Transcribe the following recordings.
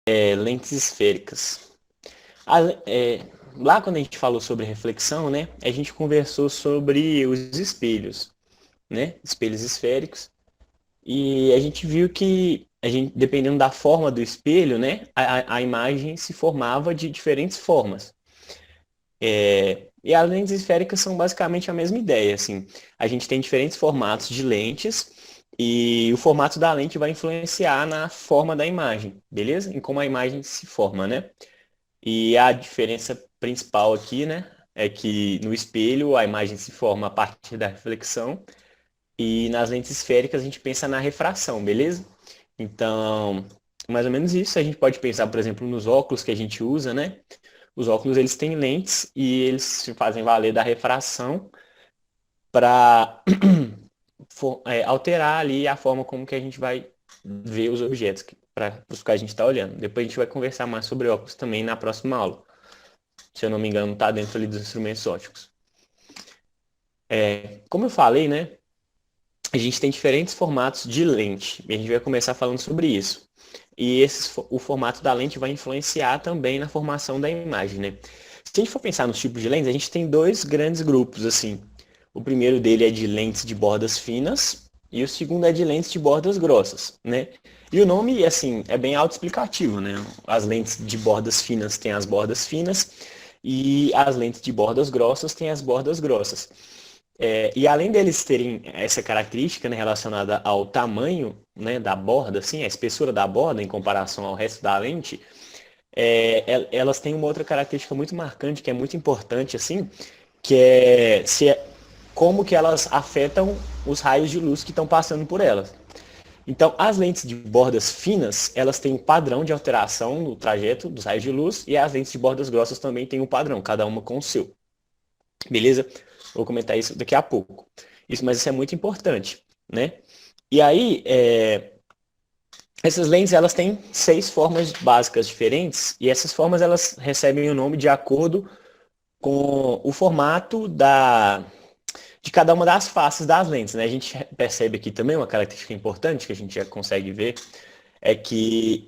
Lentes esféricas. A- é, Lá quando a gente falou sobre reflexão, né, a gente conversou sobre os espelhos, né, espelhos esféricos, e a gente viu que dependendo da forma do espelho, né, a imagem se formava de diferentes formas. E as lentes esféricas são basicamente a mesma ideia, assim. A gente tem diferentes formatos de lentes e o formato da lente vai influenciar na forma da imagem, beleza? Em como a imagem se forma, né? E a diferença principal aqui, né, é que no espelho a imagem se forma a partir da reflexão e nas lentes esféricas a gente pensa na refração, beleza? Então, mais ou menos isso. A gente pode pensar, por exemplo, nos óculos que a gente usa, né? Os óculos eles têm lentes e eles se fazem valer da refração para alterar ali a forma como que a gente vai ver os objetos para os que a gente está olhando. Depois a gente vai conversar mais sobre óculos também na próxima aula. Se eu não me engano, está dentro ali dos instrumentos óticos. Como eu falei, né? A gente tem diferentes formatos de lente e a gente vai começar falando sobre isso. E o formato da lente vai influenciar também na formação da imagem, né? Se a gente for pensar nos tipos de lentes, a gente tem dois grandes grupos, assim. O primeiro dele é de lentes de bordas finas e o segundo é de lentes de bordas grossas, né? E o nome, assim, é bem autoexplicativo, né? As lentes de bordas finas têm as bordas finas e as lentes de bordas grossas têm as bordas grossas. E além deles terem essa característica, né, relacionada ao tamanho, né, da borda, assim, a espessura da borda em comparação ao resto da lente, elas têm uma outra característica muito marcante, que é muito importante, assim, que como que elas afetam os raios de luz que estão passando por elas. Então, as lentes de bordas finas, elas têm um padrão de alteração no trajeto dos raios de luz, e as lentes de bordas grossas também têm um padrão, cada uma com o seu. Beleza? Vou comentar isso daqui a pouco. Mas isso é muito importante, né? E aí, essas lentes elas têm 6 formas básicas diferentes e essas formas elas recebem o nome de acordo com o formato de cada uma das faces das lentes, né? A gente percebe aqui também uma característica importante que a gente já consegue ver é que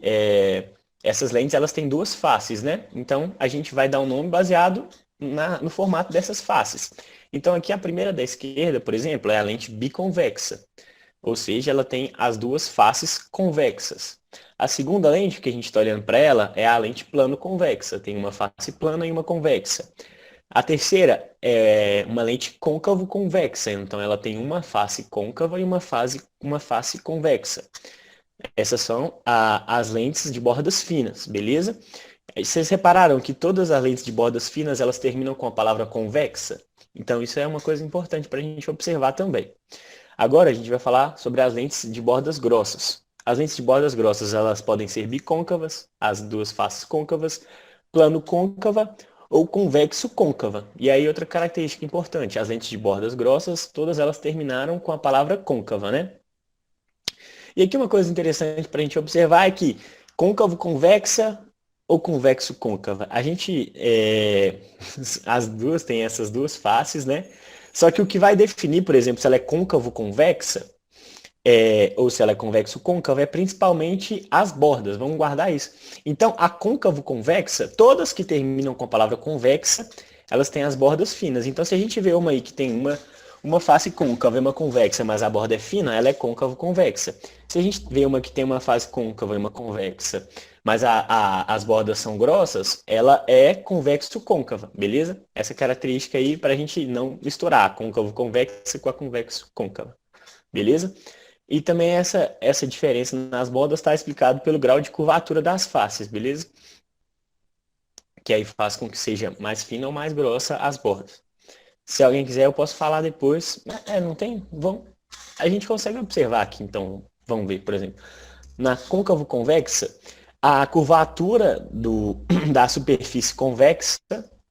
essas lentes elas têm duas faces, né? Então a gente vai dar um nome baseado no formato dessas faces. Então aqui a primeira da esquerda, por exemplo, é a lente biconvexa, ou seja, ela tem as duas faces convexas. A segunda lente que a gente está olhando para ela é a lente plano-convexa, tem uma face plana e uma convexa. A terceira é uma lente côncavo-convexa, então ela tem uma face côncava e uma face convexa. Essas são as lentes de bordas finas, beleza? Vocês repararam que todas as lentes de bordas finas elas terminam com a palavra convexa? Então isso é uma coisa importante para a gente observar também. Agora a gente vai falar sobre as lentes de bordas grossas. As lentes de bordas grossas elas podem ser bicôncavas, as duas faces côncavas, plano côncava ou convexo côncava. E aí outra característica importante, as lentes de bordas grossas, todas elas terminaram com a palavra côncava, né? E aqui uma coisa interessante para a gente observar é que côncavo convexa ou convexo côncava. As duas têm essas duas faces, né? Só que o que vai definir, por exemplo, se ela é côncavo convexa, ou se ela é convexo côncava, é principalmente as bordas. Vamos guardar isso. Então, a côncavo convexa, todas que terminam com a palavra convexa, elas têm as bordas finas. Então, se a gente vê uma aí que tem uma face côncava e uma convexa, mas a borda é fina, ela é côncavo convexa. Se a gente vê uma que tem uma face côncava e uma convexa, mas as bordas são grossas, ela é convexo côncava, beleza? Essa característica aí para a gente não misturar a côncavo convexa com a convexo côncava, beleza? E também essa diferença nas bordas está explicado pelo grau de curvatura das faces, beleza? Que aí faz com que seja mais fina ou mais grossa as bordas. Se alguém quiser, eu posso falar depois. Não tem? A gente consegue observar aqui, então, vamos ver, por exemplo. Na côncavo convexa, a curvatura da superfície convexa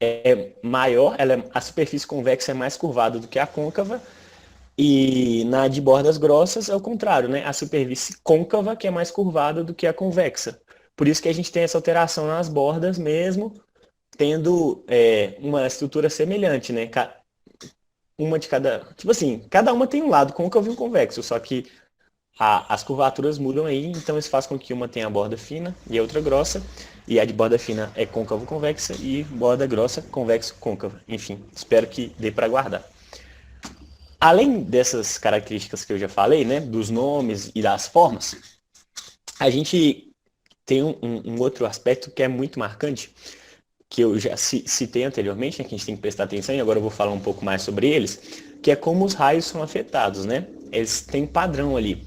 é maior, a superfície convexa é mais curvada do que a côncava, e na de bordas grossas é o contrário, né? A superfície côncava que é mais curvada do que a convexa. Por isso que a gente tem essa alteração nas bordas mesmo, tendo uma estrutura semelhante, né? Uma de cada. Tipo assim, cada uma tem um lado côncavo e um convexo, só que as curvaturas mudam aí, então isso faz com que uma tenha a borda fina e a outra grossa, e a de borda fina é côncavo-convexa e borda grossa convexo-côncava. Enfim, espero que dê para guardar. Além dessas características que eu já falei, né, dos nomes e das formas, a gente tem um outro aspecto que é muito marcante, que eu já citei anteriormente, né, que a gente tem que prestar atenção, e agora eu vou falar um pouco mais sobre eles, que é como os raios são afetados, né? Eles têm padrão ali.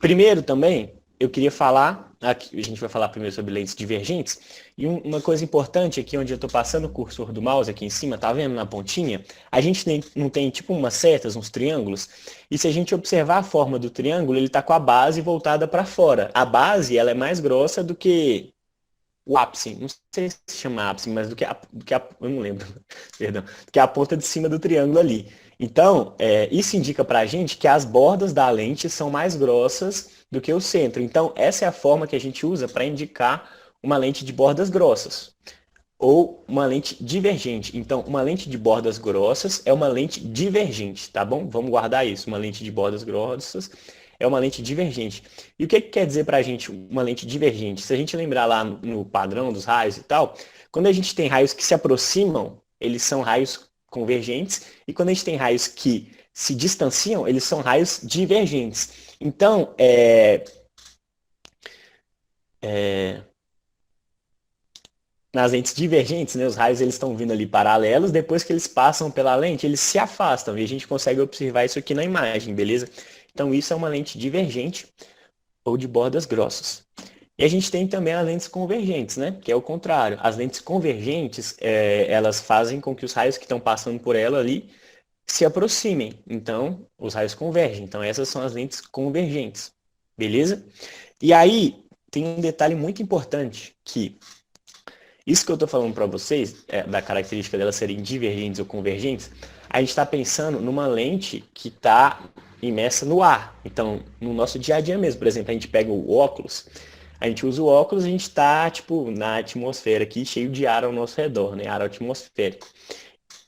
Primeiro também, eu queria falar, aqui, a gente vai falar primeiro sobre lentes divergentes, e uma coisa importante aqui, onde eu estou passando o cursor do mouse aqui em cima, tá vendo na pontinha? A gente não tem tipo umas setas, uns triângulos, e se a gente observar a forma do triângulo, ele está com a base voltada para fora. A base, ela é mais grossa do que o ápice, não sei se chama ápice, mas eu não lembro, perdão, do que a ponta de cima do triângulo ali. Então, isso indica para a gente que as bordas da lente são mais grossas do que o centro. Então, essa é a forma que a gente usa para indicar uma lente de bordas grossas ou uma lente divergente. Então, uma lente de bordas grossas é uma lente divergente, tá bom? Vamos guardar isso. Uma lente de bordas grossas é uma lente divergente. E o que quer dizer para a gente uma lente divergente? Se a gente lembrar lá no padrão dos raios e tal, quando a gente tem raios que se aproximam, eles são raios convergentes, e quando a gente tem raios que se distanciam, eles são raios divergentes. Então, nas lentes divergentes, né, os raios eles estão vindo ali paralelos, depois que eles passam pela lente, eles se afastam, e a gente consegue observar isso aqui na imagem, beleza? Então isso é uma lente divergente ou de bordas grossas. E a gente tem também as lentes convergentes, né, que é o contrário. As lentes convergentes, elas fazem com que os raios que estão passando por ela ali se aproximem, então os raios convergem. Então essas são as lentes convergentes, beleza? E aí tem um detalhe muito importante que isso que eu estou falando para vocês, da característica delas serem divergentes ou convergentes, a gente está pensando numa lente que está imersa no ar. Então, no nosso dia a dia mesmo, por exemplo, a gente pega o óculos, a gente usa o óculos, a gente está tipo, na atmosfera aqui, cheio de ar ao nosso redor, né? Ar atmosférico.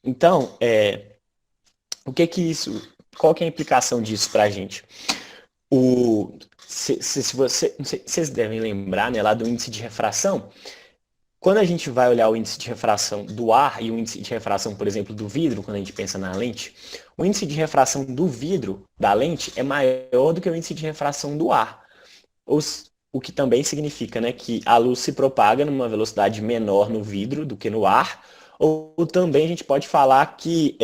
Então, qual que é a implicação disso para a gente? Se vocês devem lembrar, né, lá do índice de refração, quando a gente vai olhar o índice de refração do ar e o índice de refração, por exemplo, do vidro, quando a gente pensa na lente, o índice de refração do vidro, da lente, é maior do que o índice de refração do ar. O que também significa, né, que a luz se propaga numa velocidade menor no vidro do que no ar, ou também a gente pode falar que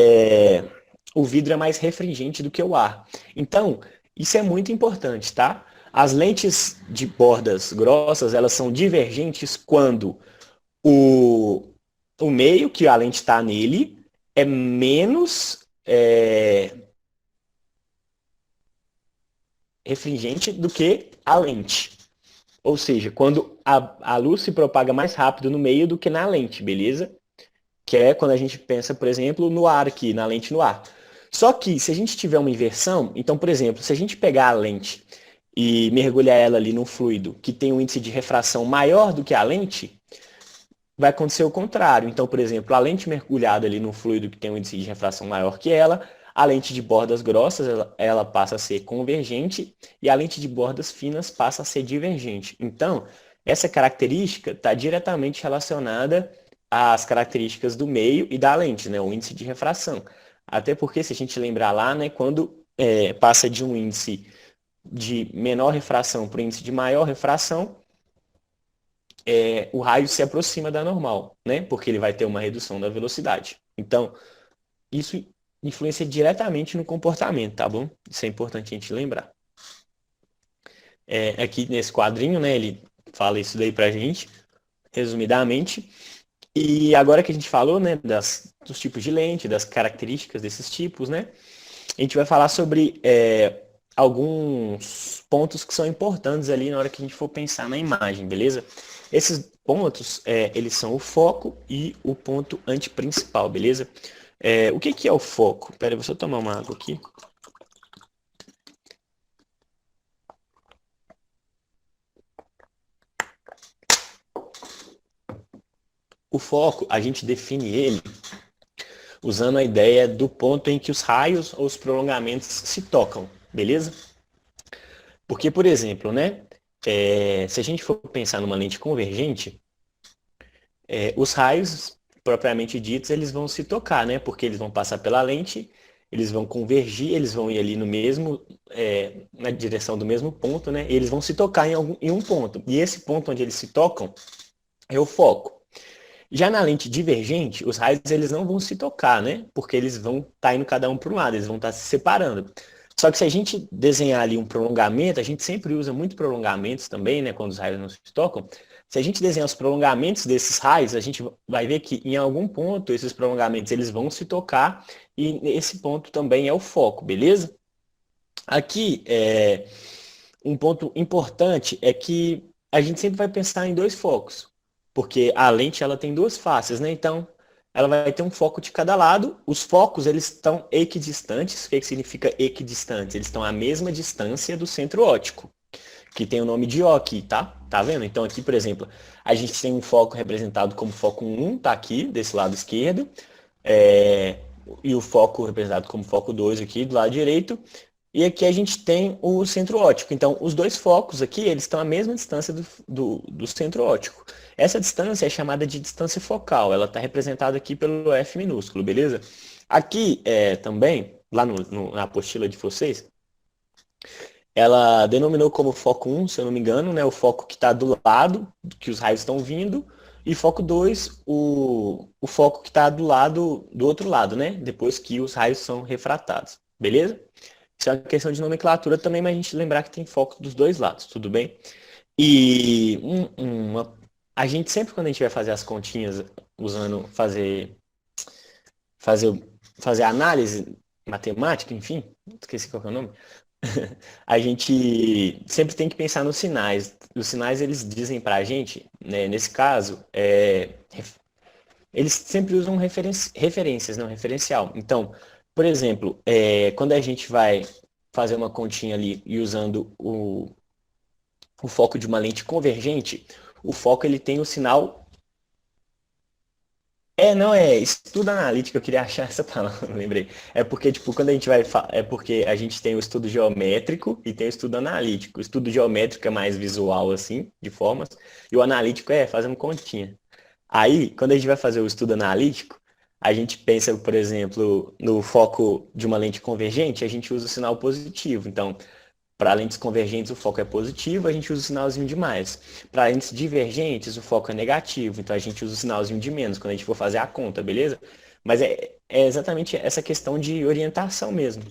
o vidro é mais refringente do que o ar. Então, isso é muito importante, tá? As lentes de bordas grossas, elas são divergentes quando o, o meio que a lente está nele é menos refringente do que a lente. Ou seja, quando a luz se propaga mais rápido no meio do que na lente, beleza? Que é quando a gente pensa, por exemplo, no ar aqui, na lente no ar. Só que se a gente tiver uma inversão, então, por exemplo, se a gente pegar a lente e mergulhar ela ali num fluido que tem um índice de refração maior do que a lente, vai acontecer o contrário. Então, por exemplo, a lente mergulhada ali no fluido que tem um índice de refração maior que ela, a lente de bordas grossas, ela passa a ser convergente e a lente de bordas finas passa a ser divergente. Então, essa característica está diretamente relacionada às características do meio e da lente, né, o índice de refração. Até porque, se a gente lembrar lá, né, quando passa de um índice de menor refração para o índice de maior refração, o raio se aproxima da normal, né? Porque ele vai ter uma redução da velocidade. Então, isso influencia diretamente no comportamento, tá bom? Isso é importante a gente lembrar. Aqui nesse quadrinho, né, ele fala isso daí pra gente, resumidamente. E agora que a gente falou, né, dos tipos de lente, das características desses tipos, né, a gente vai falar sobre alguns pontos que são importantes ali na hora que a gente for pensar na imagem, beleza? Esses pontos, eles são o foco e o ponto antiprincipal, beleza? O que é o foco? Pera aí, vou só tomar uma água aqui. O foco, a gente define ele usando a ideia do ponto em que os raios ou os prolongamentos se tocam, beleza? Porque, por exemplo, né, se a gente for pensar numa lente convergente, os raios, propriamente ditos, eles vão se tocar, né? Porque eles vão passar pela lente, eles vão convergir, eles vão ir ali no mesmo, na direção do mesmo ponto, né? E eles vão se tocar em um ponto. E esse ponto onde eles se tocam é o foco. Já na lente divergente, os raios eles não vão se tocar, né? Porque eles vão estar indo cada um para um lado, eles vão estar se separando. Só que se a gente desenhar ali um prolongamento, a gente sempre usa muito prolongamentos também, né? Quando os raios não se tocam. Se a gente desenhar os prolongamentos desses raios, a gente vai ver que em algum ponto esses prolongamentos eles vão se tocar e esse ponto também é o foco, beleza? Aqui, um ponto importante é que a gente sempre vai pensar em dois focos, porque a lente ela tem duas faces, né? Então, ela vai ter um foco de cada lado. Os focos eles estão equidistantes. O que significa equidistantes? Eles estão à mesma distância do centro óptico, que tem o nome de O aqui, tá? Tá vendo? Então aqui, por exemplo, a gente tem um foco representado como foco 1, tá aqui, desse lado esquerdo, é, e o foco representado como foco 2 aqui, do lado direito, e aqui a gente tem o centro óptico. Então, os dois focos aqui, eles estão à mesma distância do centro óptico. Essa distância é chamada de distância focal. Ela está representada aqui pelo F minúsculo, beleza? Aqui também, lá na apostila de vocês, ela denominou como foco 1, se eu não me engano, né, o foco que está do lado, que os raios estão vindo, e foco 2, o foco que está do outro lado, né, depois que os raios são refratados, beleza? Isso é uma questão de nomenclatura também, mas a gente lembrar que tem foco dos dois lados, tudo bem? E a gente sempre, quando a gente vai fazer as continhas usando fazer, fazer análise matemática, enfim, esqueci qual que é o nome, a gente sempre tem que pensar nos sinais. Os sinais, eles dizem para a gente, né, nesse caso, eles sempre usam referências, não referencial. Então, por exemplo, quando a gente vai fazer uma continha ali e usando o foco de uma lente convergente, o foco ele tem o sinal. Não é estudo analítico, eu queria achar essa palavra, não lembrei. É porque, tipo, quando a gente é porque a gente tem o estudo geométrico e tem o estudo analítico. O estudo geométrico é mais visual, assim, de formas, e o analítico é fazendo continha. Aí, quando a gente vai fazer o estudo analítico, a gente pensa, por exemplo, no foco de uma lente convergente, a gente usa o sinal positivo. Então, para lentes convergentes, o foco é positivo, a gente usa o sinalzinho de mais. Para lentes divergentes, o foco é negativo, então a gente usa o sinalzinho de menos quando a gente for fazer a conta, beleza? Mas é exatamente essa questão de orientação mesmo.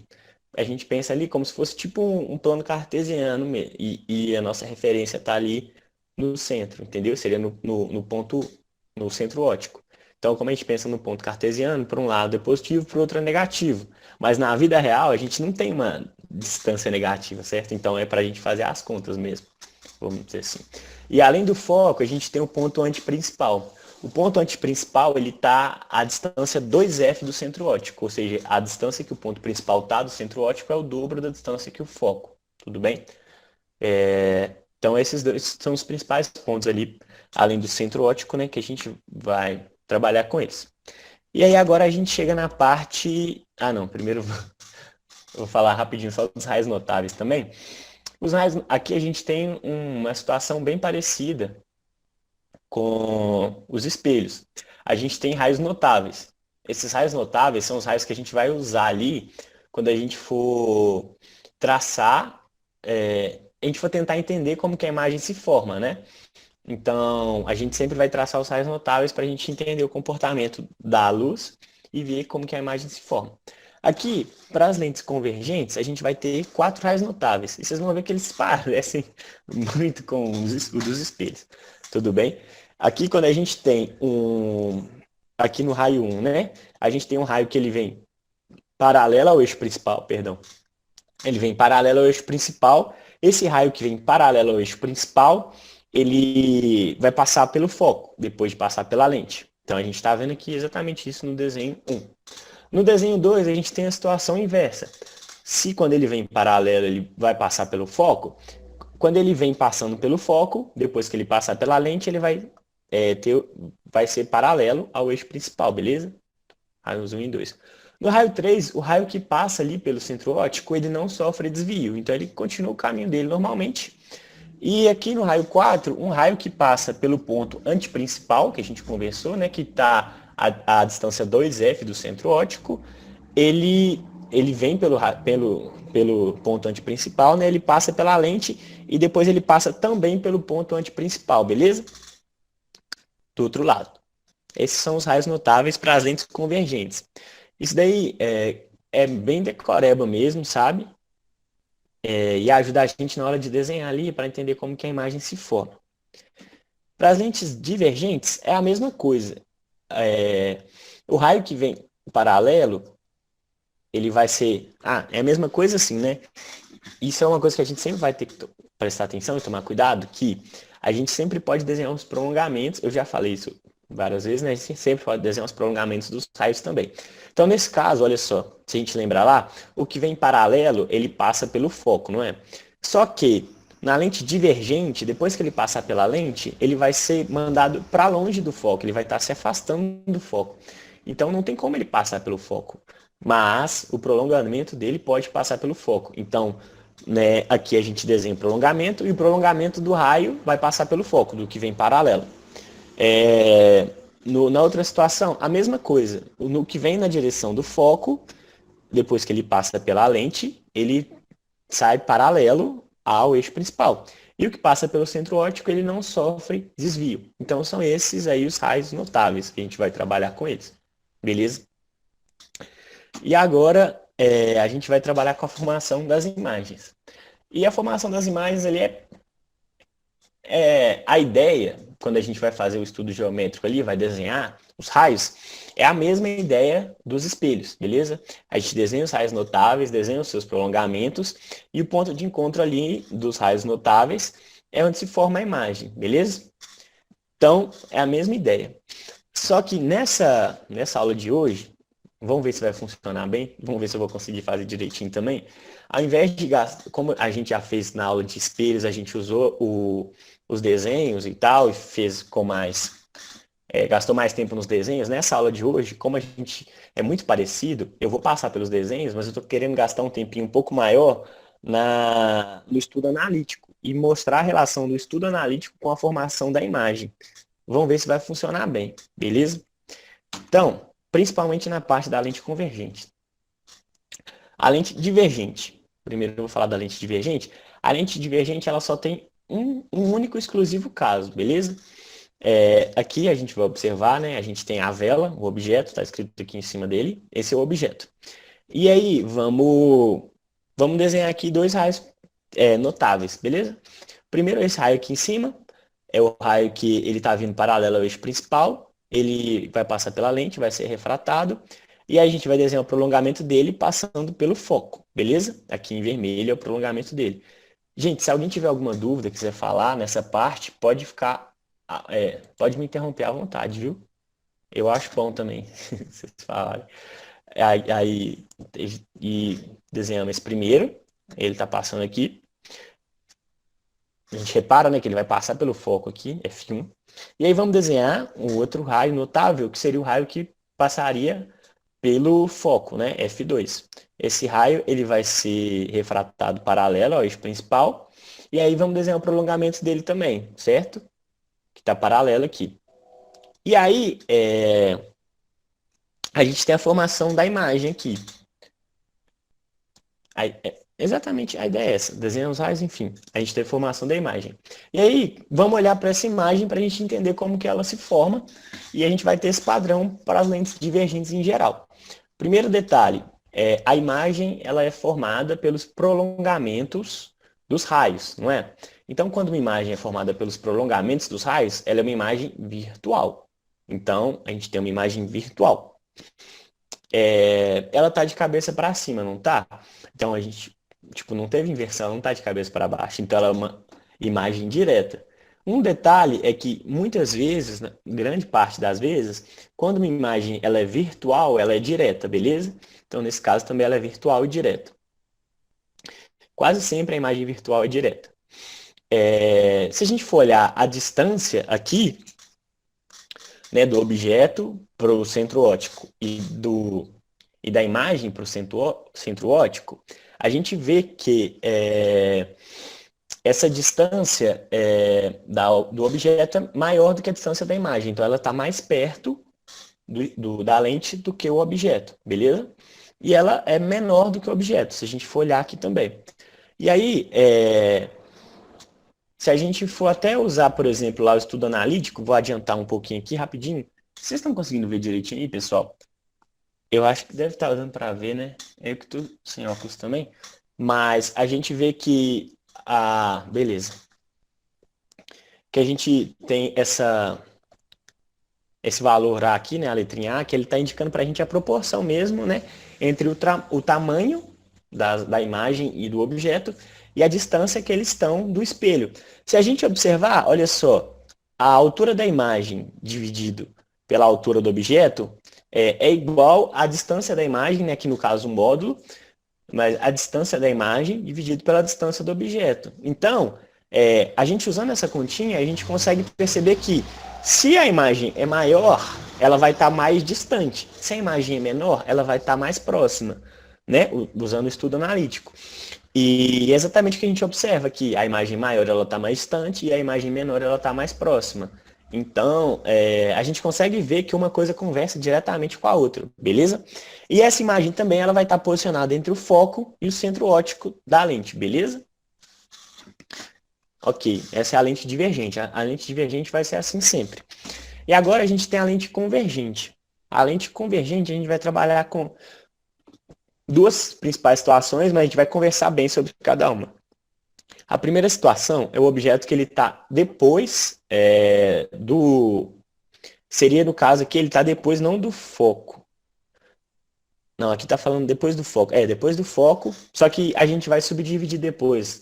A gente pensa ali como se fosse tipo um plano cartesiano mesmo, e a nossa referência está ali no centro, entendeu? Seria no ponto, no centro óptico. Então, como a gente pensa no ponto cartesiano, por um lado é positivo, por outro é negativo. Mas na vida real, a gente não tem uma distância negativa, certo? Então é para a gente fazer as contas mesmo, vamos dizer assim. E além do foco, a gente tem o ponto antiprincipal. O ponto antiprincipal, ele está à distância 2f do centro óptico, ou seja, a distância que o ponto principal está do centro óptico é o dobro da distância que o foco, tudo bem? Então esses dois são os principais pontos ali, além do centro óptico, né, que a gente vai trabalhar com eles. E aí agora a gente chega na parte... Ah não, primeiro eu vou falar rapidinho só dos raios notáveis também. Os raios, aqui a gente tem uma situação bem parecida com os espelhos. A gente tem raios notáveis. Esses raios notáveis são os raios que a gente vai usar ali quando a gente for traçar, a gente for tentar entender como que a imagem se forma, né? Então, a gente sempre vai traçar os raios notáveis para a gente entender o comportamento da luz e ver como que a imagem se forma. Aqui, para as lentes convergentes, a gente vai ter 4 raios notáveis. E vocês vão ver que eles se parecem muito com o dos espelhos. Tudo bem? Aqui, quando a gente tem aqui no raio 1, né? A gente tem um raio que ele vem paralelo ao eixo principal, perdão. Ele vem paralelo ao eixo principal. Esse raio que vem paralelo ao eixo principal, ele vai passar pelo foco, depois de passar pela lente. Então, a gente está vendo aqui exatamente isso no desenho 1. No desenho 2, a gente tem a situação inversa. Se quando ele vem paralelo, ele vai passar pelo foco, quando ele vem passando pelo foco, depois que ele passar pela lente, ele vai ser paralelo ao eixo principal, beleza? Raios 1 e 2. No raio 3, o raio que passa ali pelo centro óptico, ele não sofre desvio, então ele continua o caminho dele normalmente. E aqui no raio 4, um raio que passa pelo ponto antiprincipal, que a gente conversou, né, que está a distância 2F do centro óptico, ele vem pelo ponto antiprincipal, né, ele passa pela lente e depois ele passa também pelo ponto antiprincipal, beleza? Do outro lado. Esses são os raios notáveis para as lentes convergentes. Isso daí é bem decoreba mesmo, sabe? E ajuda a gente na hora de desenhar ali para entender como que a imagem se forma. Para as lentes divergentes, é a mesma coisa. O raio que vem paralelo, ele vai ser... é a mesma coisa assim, né? Isso é uma coisa que a gente sempre vai ter que prestar atenção e tomar cuidado, que a gente sempre pode desenhar os prolongamentos, eu já falei isso várias vezes, né? A gente sempre pode desenhar os prolongamentos dos raios também. Então, nesse caso, olha só, se a gente lembrar lá, o que vem paralelo, ele passa pelo foco, não é? Só que na lente divergente, depois que ele passar pela lente, ele vai ser mandado para longe do foco, ele vai estar se afastando do foco. Então, não tem como ele passar pelo foco. Mas o prolongamento dele pode passar pelo foco. Então, né, aqui a gente desenha o prolongamento e o prolongamento do raio vai passar pelo foco, do que vem paralelo. Na outra situação, a mesma coisa. No que vem na direção do foco, depois que ele passa pela lente, ele sai paralelo ao eixo principal. E o que passa pelo centro óptico, ele não sofre desvio. Então, são esses aí os raios notáveis que a gente vai trabalhar com eles. Beleza? E agora, a gente vai trabalhar com a formação das imagens. E a formação das imagens, ele a ideia, quando a gente vai fazer o estudo geométrico ali, vai desenhar os raios, é a mesma ideia dos espelhos, beleza? A gente desenha os raios notáveis, desenha os seus prolongamentos, e o ponto de encontro ali dos raios notáveis é onde se forma a imagem, beleza? Então, é a mesma ideia. Só que nessa aula de hoje, vamos ver se vai funcionar bem, vamos ver se eu vou conseguir fazer direitinho também. Ao invés de gastar, como a gente já fez na aula de espelhos, a gente usou os desenhos e tal, e fez com mais, gastou mais tempo nos desenhos. Nessa aula de hoje, como a gente é muito parecido, eu vou passar pelos desenhos, mas eu estou querendo gastar um tempinho um pouco maior no estudo analítico e mostrar a relação do estudo analítico com a formação da imagem. Vamos ver se vai funcionar bem, beleza? Então, principalmente na parte da lente convergente. A lente divergente. Primeiro eu vou falar da lente divergente. A lente divergente ela só tem um único exclusivo caso, beleza? Aqui a gente vai observar, né? A gente tem a vela, o objeto, está escrito aqui em cima dele. Esse é o objeto. E aí, vamos desenhar aqui dois raios notáveis, beleza? Primeiro, esse raio aqui em cima é o raio que ele está vindo paralelo ao eixo principal. Ele vai passar pela lente, vai ser refratado. E aí a gente vai desenhar o prolongamento dele passando pelo foco, beleza? Aqui em vermelho é o prolongamento dele. Gente, se alguém tiver alguma dúvida, quiser falar nessa parte, pode me interromper à vontade, viu? Eu acho bom também, vocês falarem. E desenhamos esse primeiro, ele está passando aqui. A gente repara, né, que ele vai passar pelo foco aqui, F1. E aí vamos desenhar um outro raio notável, que seria o raio que passaria pelo foco, né, F2. Esse raio ele vai ser refratado paralelo ao eixo principal. E aí vamos desenhar o prolongamento dele também, certo? Que está paralelo aqui. E aí, a gente tem a formação da imagem aqui. Exatamente, a ideia é essa. Desenhar os raios, enfim. A gente tem a formação da imagem. E aí, vamos olhar para essa imagem para a gente entender como que ela se forma. E a gente vai ter esse padrão para as lentes divergentes em geral. Primeiro detalhe, a imagem ela é formada pelos prolongamentos dos raios, não é? Então, quando uma imagem é formada pelos prolongamentos dos raios, ela é uma imagem virtual. Então, a gente tem uma imagem virtual. Ela está de cabeça para cima, não tá? Então, a gente não teve inversão, não está de cabeça para baixo. Então, ela é uma imagem direta. Um detalhe é que muitas vezes, grande parte das vezes, quando uma imagem ela é virtual, ela é direta, beleza? Então, nesse caso, também ela é virtual e direta. Quase sempre a imagem virtual é direta. Se a gente for olhar a distância aqui, né, do objeto para o centro óptico e e da imagem para o centro óptico, a gente vê que essa distância do objeto é maior do que a distância da imagem. Então, ela está mais perto da lente do que o objeto, beleza? E ela é menor do que o objeto, se a gente for olhar aqui também. E aí, se a gente for até usar, por exemplo, lá o estudo analítico, vou adiantar um pouquinho aqui rapidinho. Vocês estão conseguindo ver direitinho aí, pessoal? Eu acho que deve estar dando para ver, né? Eu que estou sem óculos também. Mas a gente vê que beleza. Que a gente tem esse valor A aqui, né? A letrinha A, que ele está indicando para a gente a proporção mesmo, né? Entre o tamanho da imagem e do objeto e a distância que eles estão do espelho. Se a gente observar, olha só, a altura da imagem dividido pela altura do objeto é igual à distância da imagem, né? Aqui no caso o módulo, mas a distância da imagem dividido pela distância do objeto. Então, a gente usando essa continha, a gente consegue perceber que se a imagem é maior, ela vai estar mais distante. Se a imagem é menor, ela vai estar mais próxima, né? Usando o estudo analítico. E é exatamente o que a gente observa, que a imagem maior ela está mais distante e a imagem menor ela está mais próxima. Então, a gente consegue ver que uma coisa conversa diretamente com a outra, beleza? E essa imagem também ela vai estar posicionada entre o foco e o centro óptico da lente, beleza? Ok, essa é a lente divergente. A lente divergente vai ser assim sempre. E agora a gente tem a lente convergente. A lente convergente a gente vai trabalhar com duas principais situações, mas a gente vai conversar bem sobre cada uma. A primeira situação é o objeto que ele está depois Seria no caso aqui, ele está depois não do foco. Não, aqui está falando depois do foco. Depois do foco, só que a gente vai subdividir depois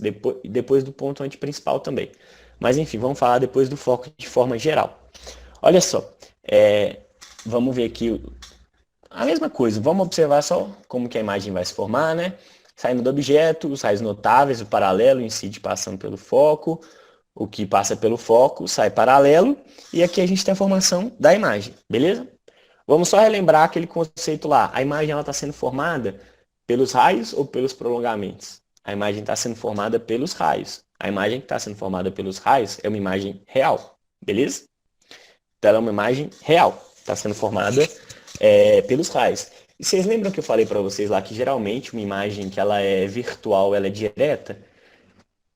do ponto antiprincipal também. Mas enfim, vamos falar depois do foco de forma geral. Olha só, vamos ver aqui a mesma coisa. Vamos observar só como que a imagem vai se formar, né? Saindo do objeto, os raios notáveis, o paralelo incide passando pelo foco, o que passa pelo foco sai paralelo, e aqui a gente tem a formação da imagem, beleza? Vamos só relembrar aquele conceito lá. A imagem está sendo formada pelos raios ou pelos prolongamentos? A imagem está sendo formada pelos raios. A imagem que está sendo formada pelos raios é uma imagem real, beleza? Então ela é uma imagem real, está sendo formada pelos raios. E vocês lembram que eu falei para vocês lá que geralmente uma imagem que ela é virtual, ela é direta?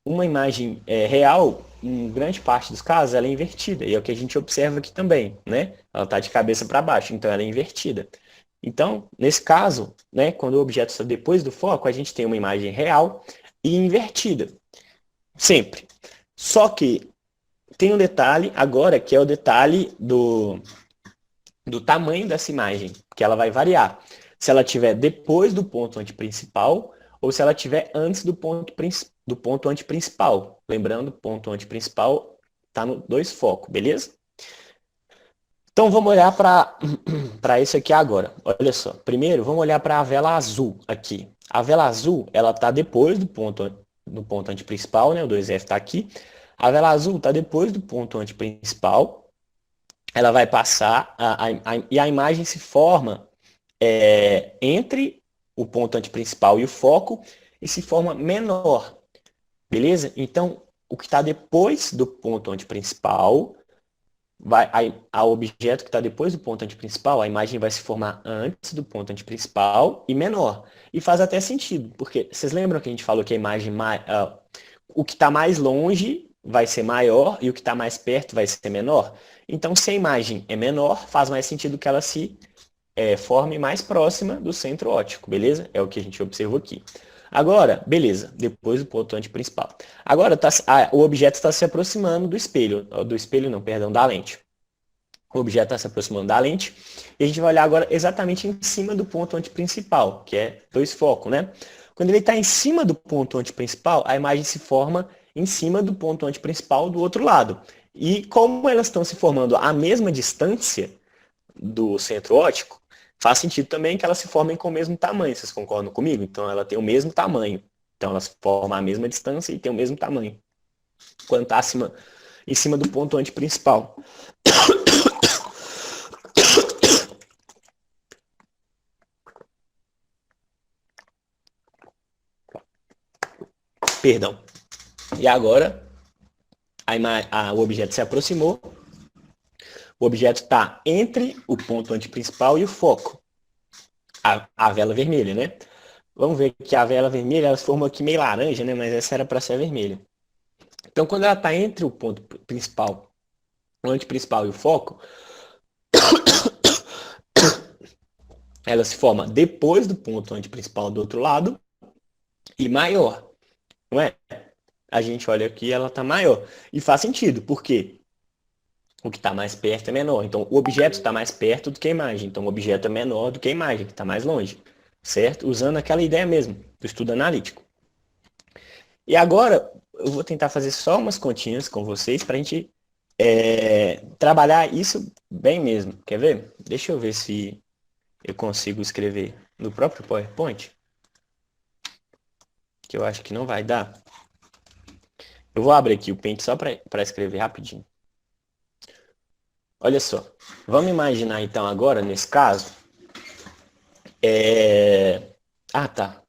Uma imagem real, em grande parte dos casos, ela é invertida. E é o que a gente observa aqui também, né? Ela está de cabeça para baixo, então ela é invertida. Então, nesse caso, né, quando o objeto está depois do foco, a gente tem uma imagem real e invertida. Sempre. Só que tem um detalhe agora, que é o detalhe do tamanho dessa imagem, que ela vai variar. Se ela estiver depois do ponto antiprincipal ou se ela estiver antes do ponto antiprincipal. Lembrando, ponto antiprincipal está no dois focos, beleza? Então vamos olhar para isso aqui agora. Olha só. Primeiro, vamos olhar para a vela azul aqui. A vela azul, ela está depois do ponto antiprincipal, né? O 2F está aqui. A vela azul está depois do ponto antiprincipal. Ela vai passar e a imagem se forma entre o ponto antiprincipal e o foco e se forma menor, beleza? Então, o que está depois do ponto antiprincipal, a objeto que está depois do ponto antiprincipal, a imagem vai se formar antes do ponto antiprincipal e menor. E faz até sentido, porque vocês lembram que a gente falou que a imagem, o que está mais longe vai ser maior e o que está mais perto vai ser menor? Então, se a imagem é menor, faz mais sentido que ela se forme mais próxima do centro óptico, beleza? É o que a gente observou aqui. Agora, beleza, depois do ponto antiprincipal. Agora, o objeto está se aproximando do espelho, da lente. O objeto está se aproximando da lente e a gente vai olhar agora exatamente em cima do ponto antiprincipal, que é dois focos, né? Quando ele está em cima do ponto antiprincipal, a imagem se forma em cima do ponto antiprincipal do outro lado. E como elas estão se formando à mesma distância do centro óptico, faz sentido também que elas se formem com o mesmo tamanho. Vocês concordam comigo? Então ela tem o mesmo tamanho. Então elas formam a mesma distância e tem o mesmo tamanho. Quando está em cima do ponto antiprincipal. Perdão. E agora, o objeto se aproximou. O objeto está entre o ponto antiprincipal e o foco. A vela vermelha, né? Vamos ver que a vela vermelha, ela se formou aqui meio laranja, né? Mas essa era para ser vermelha. Então, quando ela está entre o ponto principal, o antiprincipal e o foco, ela se forma depois do ponto antiprincipal do outro lado e maior, não é? A gente olha aqui, ela está maior. E faz sentido, porque o que está mais perto é menor. Então, o objeto está mais perto do que a imagem. Então, o objeto é menor do que a imagem, que está mais longe. Certo? Usando aquela ideia mesmo, do estudo analítico. E agora, eu vou tentar fazer só umas continhas com vocês para a gente trabalhar isso bem mesmo. Quer ver? Deixa eu ver se eu consigo escrever no próprio PowerPoint. Que eu acho que não vai dar. Eu vou abrir aqui o Paint só para escrever rapidinho. Olha só. Vamos imaginar então agora, nesse caso. Ah, tá.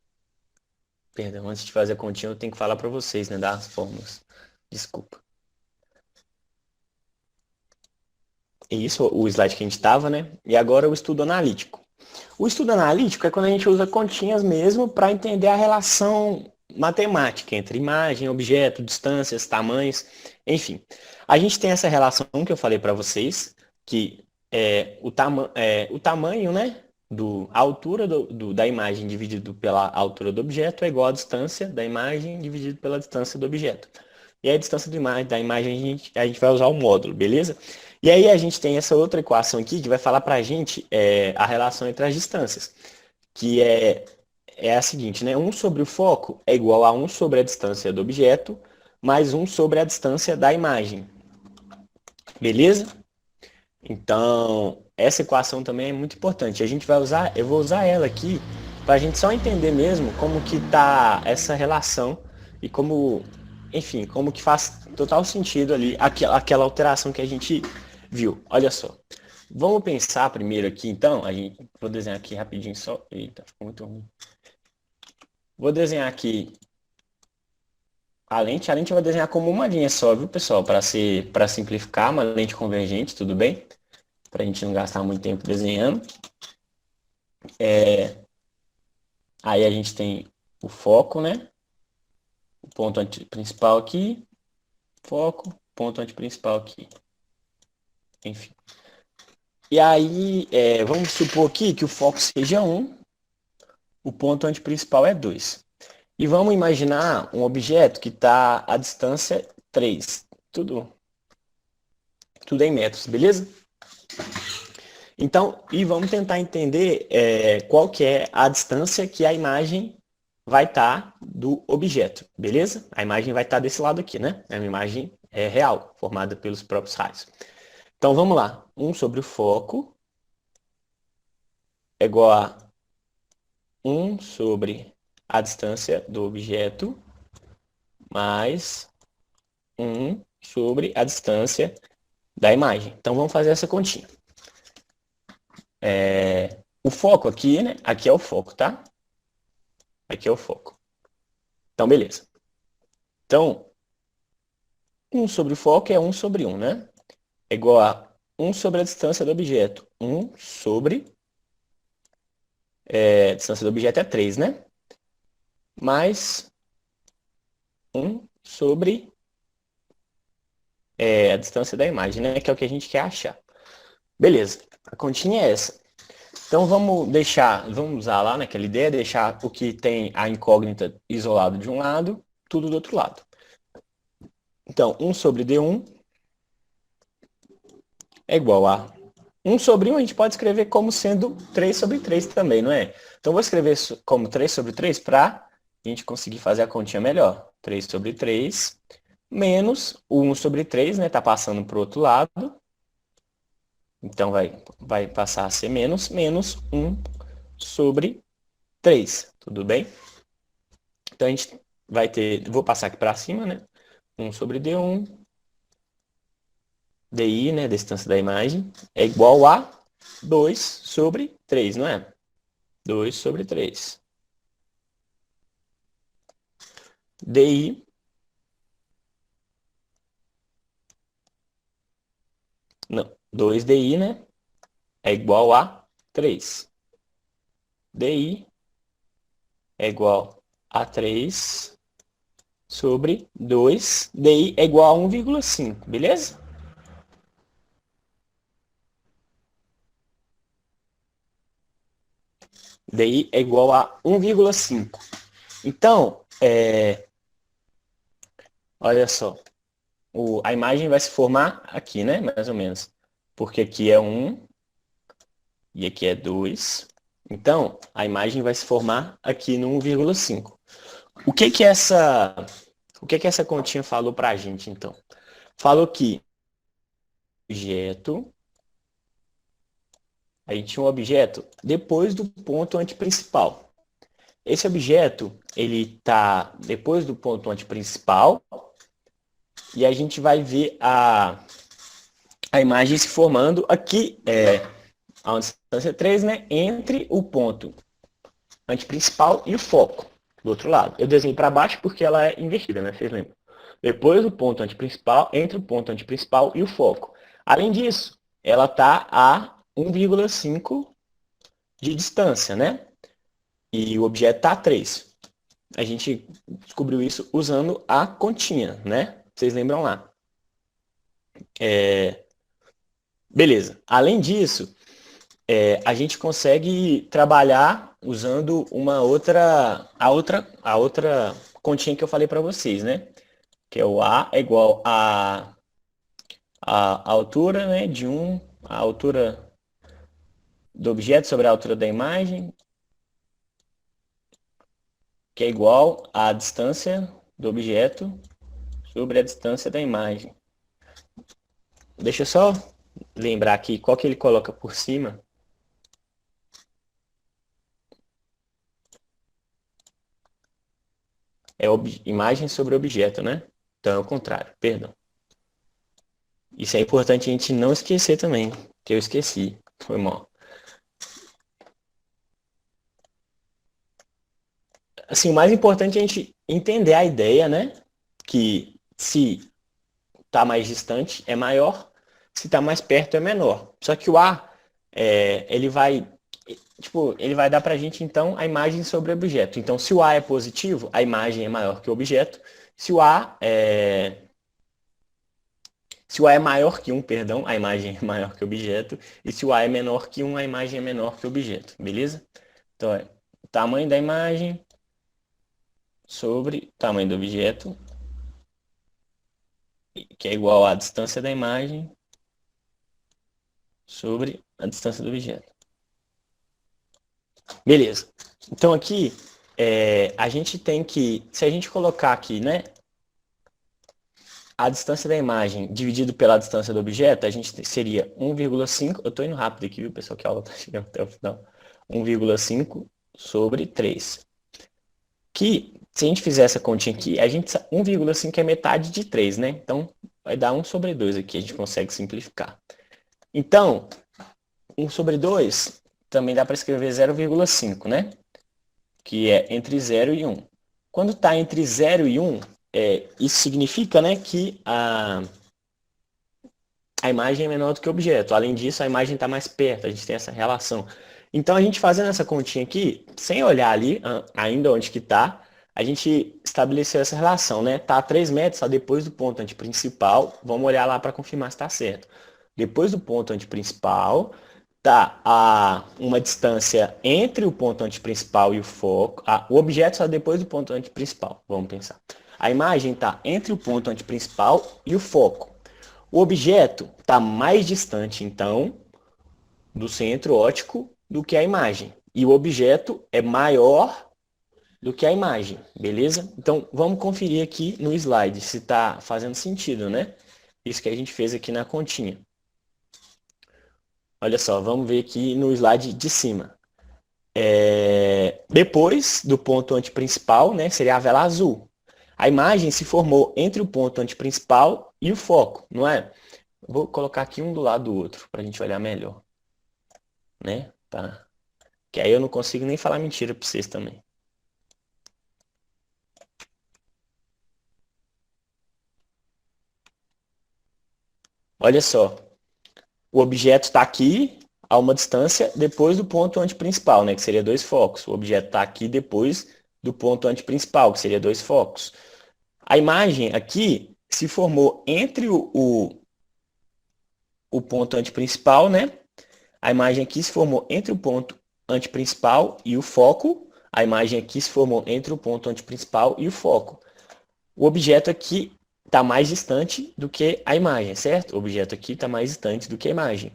Perdão, antes de fazer a continha eu tenho que falar para vocês, né? Dar as fórmulas. Desculpa. Isso, o slide que a gente estava, né? E agora o estudo analítico. O estudo analítico é quando a gente usa continhas mesmo para entender a relação matemática entre imagem, objeto, distâncias, tamanhos, enfim. A gente tem essa relação que eu falei para vocês, que é o tamanho, né? A altura da imagem dividido pela altura do objeto é igual à distância da imagem dividido pela distância do objeto. E a distância da imagem a gente vai usar o módulo, beleza? E aí a gente tem essa outra equação aqui que vai falar para a gente a relação entre as distâncias, que é a seguinte, né? 1 sobre o foco é igual a 1 sobre a distância do objeto, mais 1 sobre a distância da imagem. Beleza? Então, essa equação também é muito importante. Eu vou usar ela aqui para a gente só entender mesmo como que está essa relação e como, enfim, como que faz total sentido ali aquela alteração que a gente viu. Olha só. Vamos pensar primeiro aqui, então. Vou desenhar aqui rapidinho só. Eita, ficou muito ruim. Vou desenhar aqui a lente. A lente eu vou desenhar como uma linha só, viu, pessoal? Para simplificar, uma lente convergente, tudo bem? Para a gente não gastar muito tempo desenhando. Aí a gente tem o foco, né? O ponto principal aqui, foco, ponto antiprincipal aqui. Enfim. E aí, vamos supor aqui que o foco seja 1, o ponto antiprincipal é 2. E vamos imaginar um objeto que está à distância 3. Tudo em metros, beleza? Então, e vamos tentar entender qual que é a distância que a imagem vai estar do objeto, beleza? A imagem vai estar desse lado aqui, né? É uma imagem real, formada pelos próprios raios. Então, vamos lá. 1 sobre o foco é igual a 1 sobre a distância do objeto mais 1 sobre a distância da imagem. Então, vamos fazer essa continha. O foco aqui, né? Aqui é o foco, tá? Aqui é o foco. Então, beleza. Então, 1 sobre o foco é 1 sobre 1, né? É igual a 1 sobre a distância do objeto. 1 sobre... a distância do objeto é 3, né? Mais 1 sobre a distância da imagem, né? Que é o que a gente quer achar. Beleza. A continha é essa. Então, vamos usar lá naquela ideia, deixar o que tem a incógnita isolado de um lado, tudo do outro lado. Então, 1 sobre D1 é igual a 1 sobre 1, a gente pode escrever como sendo 3 sobre 3 também, não é? Então, vou escrever como 3 sobre 3 para a gente conseguir fazer a continha melhor. 3 sobre 3 menos o 1 sobre 3, né? Está passando para o outro lado. Então, vai passar a ser menos 1 sobre 3. Tudo bem? Então, a gente vai ter... Vou passar aqui para cima, né? 1 sobre D1. DI, né? Distância da imagem. É igual a 2 sobre 3, não é? 2 sobre 3. DI, não, 2DI, né? É igual a 3. DI é igual a 3 sobre 2. DI é igual a 1,5, beleza? DI é igual a 1,5. Então, olha só, a imagem vai se formar aqui, né? Mais ou menos. Porque aqui é 1 e aqui é 2. Então, a imagem vai se formar aqui no 1,5. O que que essa continha falou para a gente, então? Falou que objeto, a gente tinha um objeto depois do ponto antiprincipal. Esse objeto, ele está depois do ponto antiprincipal e a gente vai ver a imagem se formando aqui, a uma distância 3, né, entre o ponto antiprincipal e o foco, do outro lado. Eu desenhei para baixo porque ela é invertida, né, vocês lembram? Depois do ponto antiprincipal, entre o ponto antiprincipal e o foco. Além disso, ela está a 1,5 de distância, né? E o objeto está a 3. A gente descobriu isso usando a continha, né? Vocês lembram lá. Beleza. Além disso, a gente consegue trabalhar usando a outra continha que eu falei para vocês, né? Que é o A é igual a altura, né, a altura do objeto sobre a altura da imagem, que é igual à distância do objeto sobre a distância da imagem. Deixa eu só lembrar aqui qual que ele coloca por cima. É imagem sobre objeto, né? Então é o contrário, perdão. Isso é importante a gente não esquecer também, que eu esqueci. Foi mal. Assim, o mais importante é a gente entender a ideia, né? Que se está mais distante é maior, se está mais perto é menor. Só que o A, ele vai, tipo, ele vai dar para a gente, então, a imagem sobre o objeto. Então, se o A é positivo, a imagem é maior que o objeto. Se o A é maior que 1, perdão, a imagem é maior que o objeto. E se o A é menor que 1, a imagem é menor que o objeto, beleza? Então, o tamanho da imagem sobre o tamanho do objeto, que é igual à distância da imagem sobre a distância do objeto. Beleza. Então aqui, a gente tem que, se a gente colocar aqui, né, a distância da imagem dividido pela distância do objeto, a gente seria 1,5, eu estou indo rápido aqui, viu, pessoal, que a aula está chegando até o final, 1,5 sobre 3. Que, se a gente fizer essa continha aqui, 1,5 é metade de 3, né? Então, vai dar 1 sobre 2 aqui, a gente consegue simplificar. Então, 1 sobre 2 também dá para escrever 0,5, né? Que é entre 0 e 1. Quando está entre 0 e 1, isso significa, né, que a imagem é menor do que o objeto. Além disso, a imagem está mais perto, a gente tem essa relação. Então, a gente fazendo essa continha aqui, sem olhar ali ainda onde que está, a gente estabeleceu essa relação, né? Está a 3 metros, está depois do ponto antiprincipal. Vamos olhar lá para confirmar se está certo. Depois do ponto antiprincipal, está a uma distância entre o ponto antiprincipal e o foco. O objeto está depois do ponto antiprincipal, vamos pensar. A imagem está entre o ponto antiprincipal e o foco. O objeto está mais distante, então, do centro óptico do que a imagem. E o objeto é maior do que a imagem, beleza? Então, vamos conferir aqui no slide se está fazendo sentido, né? Isso que a gente fez aqui na continha. Olha só, vamos ver aqui no slide de cima. Depois do ponto antiprincipal, né, seria a vela azul. A imagem se formou entre o ponto antiprincipal e o foco, não é? Vou colocar aqui um do lado do outro para a gente olhar melhor, né? Tá. Que aí eu não consigo nem falar mentira para vocês também. Olha só, o objeto está aqui a uma distância depois do ponto antiprincipal, né, que seria dois focos. O objeto está aqui depois do ponto antiprincipal, que seria dois focos. A imagem aqui se formou entre o ponto antiprincipal, né? A imagem aqui se formou entre o ponto antiprincipal e o foco. A imagem aqui se formou entre o ponto antiprincipal e o foco. O objeto aqui está mais distante do que a imagem, certo? O objeto aqui está mais distante do que a imagem.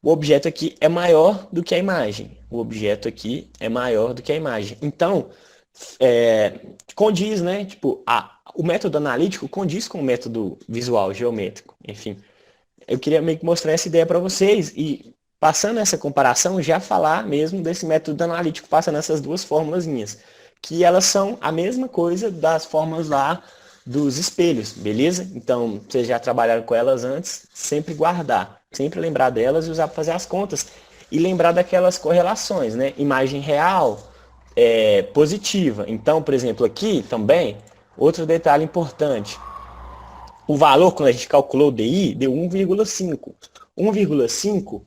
O objeto aqui é maior do que a imagem. O objeto aqui é maior do que a imagem. Então, condiz, né? Tipo, o método analítico condiz com o método visual, geométrico, enfim. Eu queria meio que mostrar essa ideia para vocês e, passando essa comparação, já falar mesmo desse método analítico, passando essas duas fórmulas, que elas são a mesma coisa das fórmulas lá dos espelhos, beleza? Então, vocês já trabalharam com elas antes, sempre guardar, sempre lembrar delas e usar para fazer as contas. E lembrar daquelas correlações, né? Imagem real, positiva. Então, por exemplo, aqui também, outro detalhe importante. O valor, quando a gente calculou o DI, deu 1,5. 1,5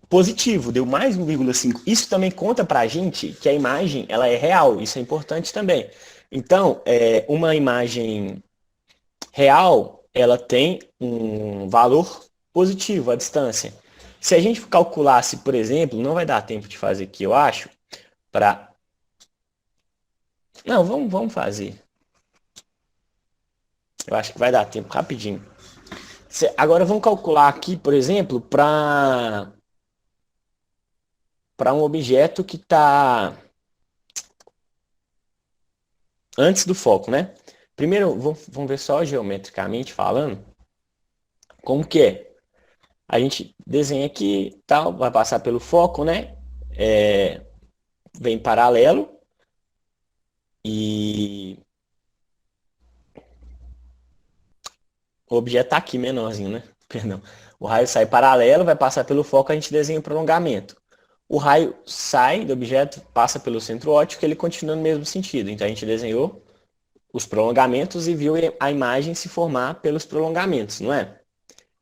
positivo, deu mais 1,5. Isso também conta para a gente que a imagem ela é real. Isso é importante também. Então, uma imagem real, ela tem um valor positivo, a distância. Se a gente calculasse, por exemplo, não vai dar tempo de fazer aqui, eu acho, para... Não, vamos fazer. Eu acho que vai dar tempo rapidinho. Agora vamos calcular aqui, por exemplo, para um objeto que está antes do foco, né? Primeiro, vamos ver só geometricamente falando como que é. A gente desenha aqui, tal, vai passar pelo foco, né? Vem paralelo e o objeto está aqui menorzinho, né? Perdão. O raio sai paralelo, vai passar pelo foco, a gente desenha o prolongamento. O raio sai do objeto, passa pelo centro óptico, ele continua no mesmo sentido. Então a gente desenhou os prolongamentos e viu a imagem se formar pelos prolongamentos, não é?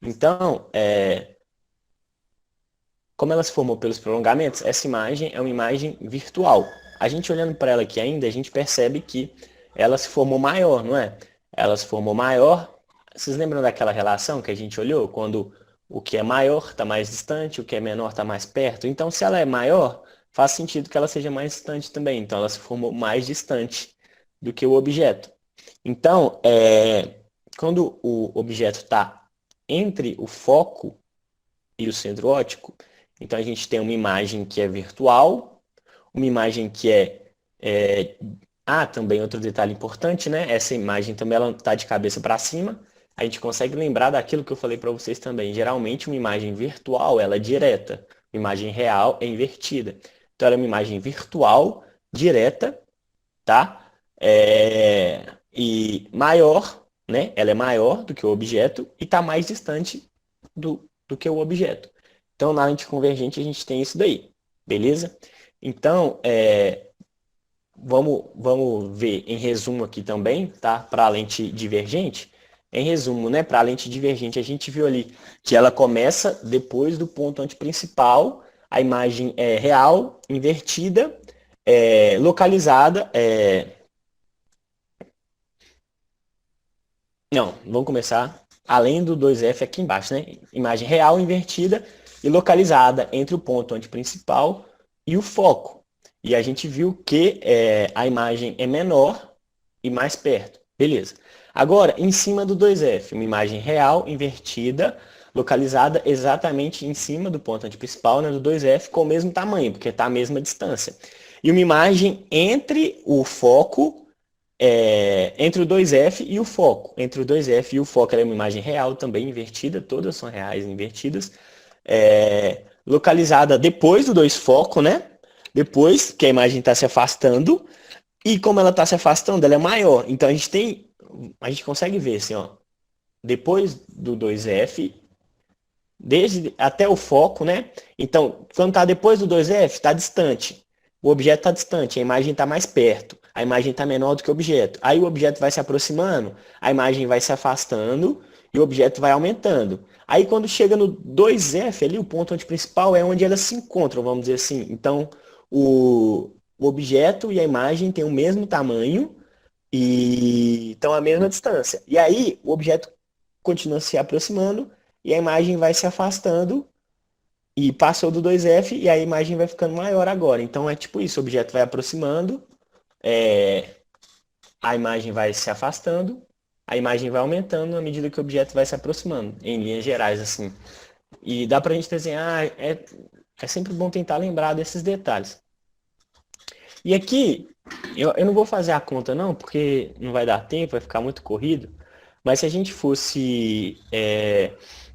Então, como ela se formou pelos prolongamentos, essa imagem é uma imagem virtual. A gente olhando para ela aqui ainda, a gente percebe que ela se formou maior, não é? Ela se formou maior. Vocês lembram daquela relação que a gente olhou? Quando o que é maior está mais distante, o que é menor está mais perto. Então, se ela é maior, faz sentido que ela seja mais distante também. Então, ela se formou mais distante do que o objeto. Então, quando o objeto está entre o foco e o centro óptico, então a gente tem uma imagem que é virtual, uma imagem que também outro detalhe importante, né? Essa imagem também ela está de cabeça para cima. A gente consegue lembrar daquilo que eu falei para vocês também. Geralmente uma imagem virtual ela é direta, uma imagem real é invertida. Então ela é uma imagem virtual direta, tá? E maior, né? Ela é maior do que o objeto e está mais distante do que o objeto. Então, na lente convergente, a gente tem isso daí, beleza? Então, vamos ver em resumo aqui também, tá? Para a lente divergente. Em resumo, né? Para a lente divergente, a gente viu ali que ela começa depois do ponto antiprincipal, a imagem é real, invertida, localizada, Não, vamos começar além do 2F aqui embaixo, né? Imagem real invertida e localizada entre o ponto antiprincipal e o foco. E a gente viu que a imagem é menor e mais perto. Beleza. Agora, em cima do 2F, uma imagem real invertida, localizada exatamente em cima do ponto antiprincipal, né, do 2F, com o mesmo tamanho, porque está a mesma distância. E uma imagem entre o foco entre o 2F e o foco. Entre o 2F e o foco, ela é uma imagem real também invertida, todas são reais invertidas, localizada depois do 2 foco, né? Depois que a imagem está se afastando, e como ela está se afastando, ela é maior. Então a gente consegue ver assim, ó, depois do 2F, desde até o foco, né? Então, quando está depois do 2F, está distante. O objeto está distante, a imagem está mais perto. A imagem está menor do que o objeto. Aí o objeto vai se aproximando, a imagem vai se afastando e o objeto vai aumentando. Aí quando chega no 2F ali, o ponto antiprincipal é onde elas se encontram, vamos dizer assim. Então, o objeto e a imagem têm o mesmo tamanho e estão à mesma distância. E aí o objeto continua se aproximando e a imagem vai se afastando e passou do 2F e a imagem vai ficando maior agora. Então é tipo isso, o objeto vai aproximando, é, a imagem vai se afastando, a imagem vai aumentando à medida que o objeto vai se aproximando, em linhas gerais, assim. E dá pra gente desenhar, é sempre bom tentar lembrar desses detalhes. E aqui, eu não vou fazer a conta não, porque não vai dar tempo, vai ficar muito corrido, mas se a gente fosse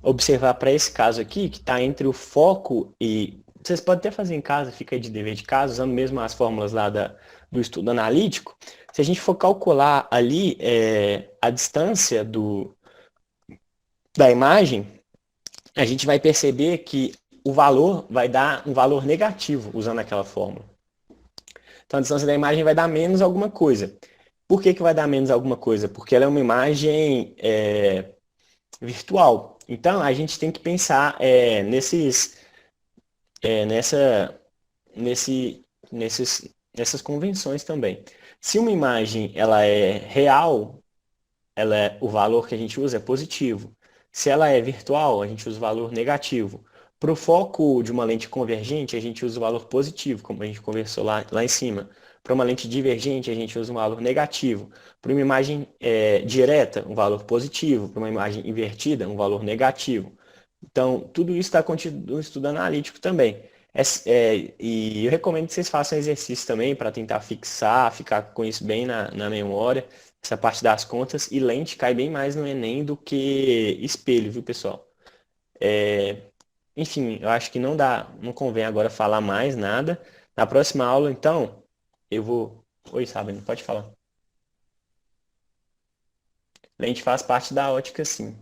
observar para esse caso aqui, que está entre o foco e... Vocês podem até fazer em casa, fica aí de dever de casa, usando mesmo as fórmulas lá do estudo analítico. Se a gente for calcular ali a distância da imagem, a gente vai perceber que o valor vai dar um valor negativo usando aquela fórmula. Então a distância da imagem vai dar menos alguma coisa. Por que vai dar menos alguma coisa? Porque ela é uma imagem virtual. Então a gente tem que pensar é, nessa, nesse, nessas convenções também. Se uma imagem ela é real, o valor que a gente usa é positivo. Se ela é virtual, a gente usa o valor negativo. Para o foco de uma lente convergente, a gente usa o valor positivo, como a gente conversou lá em cima. Para uma lente divergente, a gente usa um valor negativo. Para uma imagem direta, um valor positivo. Para uma imagem invertida, um valor negativo. Então, tudo isso está contido no estudo analítico também. E eu recomendo que vocês façam exercício também para tentar fixar, ficar com isso bem na memória, essa parte das contas. E lente cai bem mais no Enem do que espelho, viu, pessoal? Enfim, eu acho que não convém agora falar mais nada. Na próxima aula, então, eu vou. Oi, Sabine, pode falar. Lente faz parte da ótica, sim.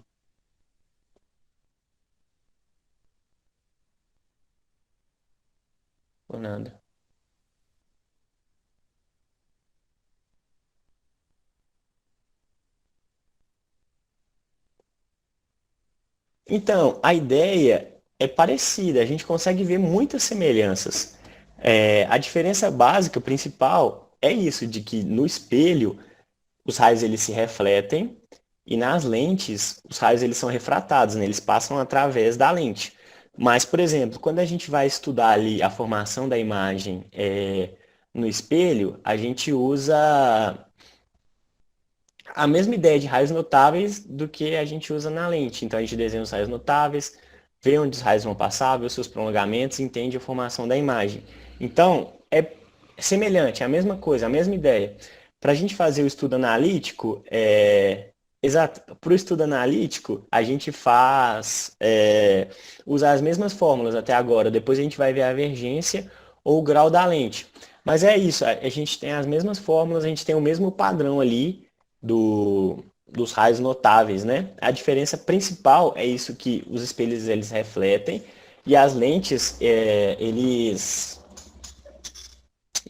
Ou nada. Então, a ideia é parecida, a gente consegue ver muitas semelhanças. A diferença básica, principal, é isso, de que no espelho os raios eles se refletem e nas lentes os raios eles são refratados, né? Eles passam através da lente. Mas, por exemplo, quando a gente vai estudar ali a formação da imagem no espelho, a gente usa a mesma ideia de raios notáveis do que a gente usa na lente. Então a gente desenha os raios notáveis, vê onde os raios vão passar, vê os seus prolongamentos, entende a formação da imagem. Então é semelhante, é a mesma coisa, a mesma ideia. Para a gente fazer o estudo analítico, exato, para o estudo analítico, a gente usar as mesmas fórmulas até agora. Depois a gente vai ver a divergência ou o grau da lente. Mas é isso, a gente tem as mesmas fórmulas, a gente tem o mesmo padrão ali dos raios notáveis, né? A diferença principal é isso que os espelhos eles refletem e as lentes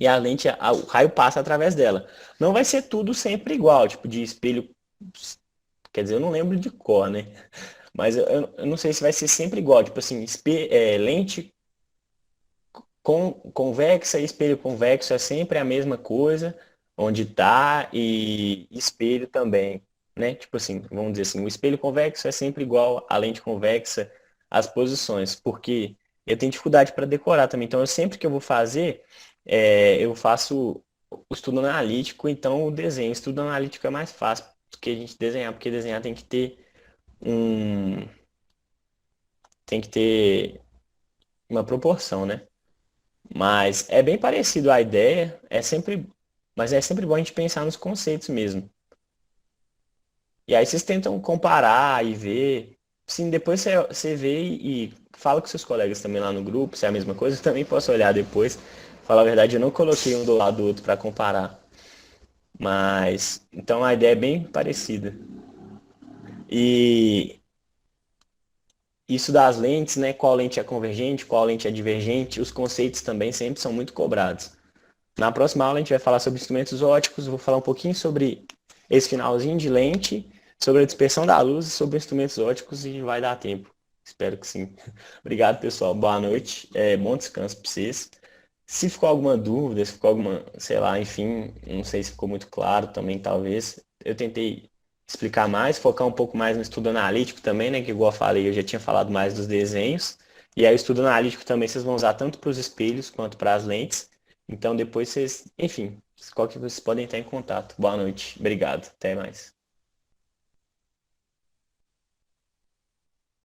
e a lente o raio passa através dela. Não vai ser tudo sempre igual, tipo de espelho, quer dizer, eu não lembro de cor, né? Mas eu não sei se vai ser sempre igual, tipo assim, lente convexa e espelho convexo é sempre a mesma coisa, onde está, e espelho também, né? Tipo assim, vamos dizer assim, o espelho convexo é sempre igual à lente convexa, as posições, porque eu tenho dificuldade para decorar também. Então, eu sempre que eu vou fazer, eu faço o estudo analítico, então o desenho. O estudo analítico é mais fácil do que a gente desenhar, porque desenhar um, tem que ter uma proporção, né? Mas é bem parecido a ideia, mas é sempre bom a gente pensar nos conceitos mesmo. E aí vocês tentam comparar e ver. Sim, depois você vê e fala com seus colegas também lá no grupo, se é a mesma coisa, eu também posso olhar depois. Falar a verdade, eu não coloquei um do lado do outro para comparar. Mas, então a ideia é bem parecida. E isso das lentes, né? Qual lente é convergente, qual lente é divergente, os conceitos também sempre são muito cobrados. Na próxima aula a gente vai falar sobre instrumentos óticos, vou falar um pouquinho sobre esse finalzinho de lente, sobre a dispersão da luz e sobre instrumentos óticos e vai dar tempo. Espero que sim. Obrigado, pessoal. Boa noite. Bom descanso para vocês. Se ficou alguma dúvida, se ficou alguma, sei lá, enfim, não sei se ficou muito claro também, talvez. Eu tentei explicar mais, focar um pouco mais no estudo analítico também, né? Que igual eu falei, eu já tinha falado mais dos desenhos. E aí o estudo analítico também vocês vão usar tanto para os espelhos quanto para as lentes. Então depois vocês, enfim, qualquer coisa vocês podem estar em contato. Boa noite. Obrigado. Até mais.